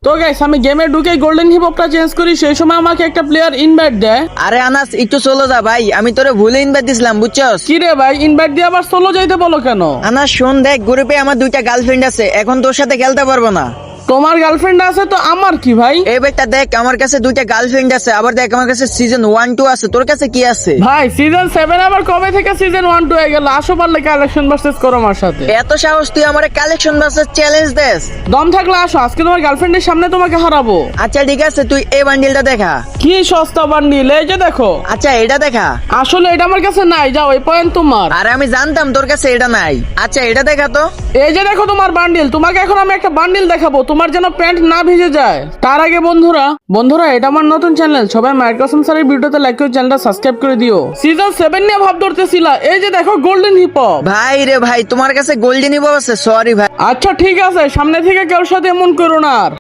তো গাইস আমি গেমে ঢুকে গোল্ডেন হিপ হপটা চেঞ্জ করি, সেই সময় আমাকে একটা প্লেয়ার ইনভাইট দেয়। আরে আনাস একটু চলো যা ভাই, আমি তোরে ভুলে ইনভাইট দিছিলাম বুঝছস। কি রে ভাই, ইনভাইট দিয়ে আবার সোলো যাইতে বলো কেন? আনাস শোন, দেখ গ্রুপে আমার দুইটা গার্লফ্রেন্ড আছে, এখন তোর সাথে খেলতে পারবো না। তোমার গার্লফ্রেন্ড আছে তো আমার কি ভাই? এই বেটা দেখ, আমার কাছে দুইটা গার্লফ্রেন্ড আছে, আবার দেখ আমার কাছে সিজন 1-2 আছে, তোর কাছে কি আছে? ভাই সিজন 7 আবার কবে থেকে সিজন 1-2 হয়ে গেল? আসো পারলে কালেকশন ভার্সেস করো আমার সাথে। এত সাহস তুই আমারে কালেকশন ভার্সেস চ্যালেঞ্জ দেস? দম থাকলে আসো, আজকে তোমার গার্লফ্রেন্ডের সামনে তোমাকে হারাবো। আচ্ছা ঠিক আছে, তুই এই বান্ডিলটা দেখা। কি সস্তা বান্ডিল, এই যে দেখো। আচ্ছা এটা দেখা। আসলে এটা আমার কাছে নাই, যাও এই পয়েন্ট তোমার। আরে আমি জানতাম তোর কাছে এটা নাই। আচ্ছা এটা দেখা তো। এই যে দেখো তোমার বান্ডিল। তোমাকে এখন আমি একটা বান্ডিল দেখাবো, তোমার যেন প্যান্ট না ভিজে যায়। তার আগে বন্ধুরা এটা আমার নতুন চ্যানেল, সবাই মায়ের কসম স্যারের ভিডিওতে লাইক করে চ্যানেলটা সাবস্ক্রাইব করে দিও। সিজন 7 নিয়ে ভাব ধরতেছিলা, এই যে দেখো গোল্ডেন হিপ হপ। ভাই রে ভাই, তোমার কাছে গোল্ডেন হিপ আছে? সরি ভাই। আচ্ছা ঠিক আছে, সামনে থেকে কারোর সাথে এমন করো না আর।